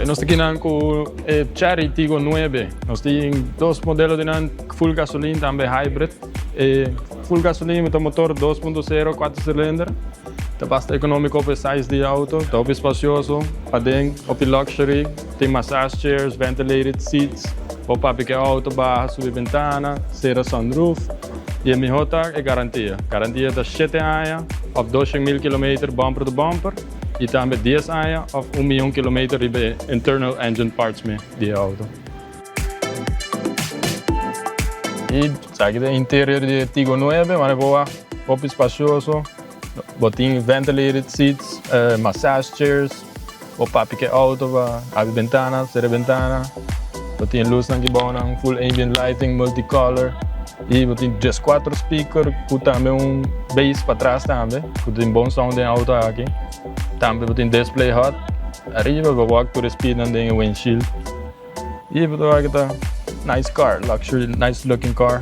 Nós aqui com o Chery Tiggo 9. Nós temos dois modelos de full gasolin, também hybrid. Full gasolin com motor 2.0, 4 cilindros. É bastante econômico para o size de auto, é espacioso, para dentro, luxury, tem massage chairs, ventilated seats, para que o auto barra subir ventana, ser sunroof. E a minha é garantia. Garantia de 7 anos, of 200.000 km bumper to bumper. E também 10 anos, of 1 milhão km de internal engine parts de auto. E aqui é o interior de Tiggo 9, mas é espacioso. Tem ventilated seats, massage chairs, para que o auto abre ventana, ser ventana. Tem luz aqui bom, full ambient lighting, multicolor. E tem just 4 speakers, com também bass para trás também, com tem bom som de auto aqui. Também tem display hot, arriba vai walk to the speed and then windshield. E aqui tá nice car, luxury, nice looking car.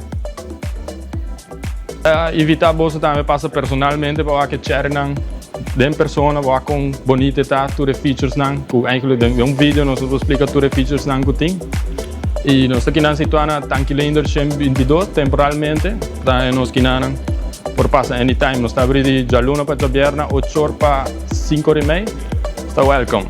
Evitar bolsa também passa personalmente para que Chery den persona vai com bonita tá, todos os features não, que eigenlijk vídeo nós vamos explicar todos os features não que tem. E nós aqui na situação tranquilamente 22 temporalmente, tá nós aqui na por passar anytime, nós está abrindo de luna para viernes 8 horas para 5 horas e meia. Está welcome.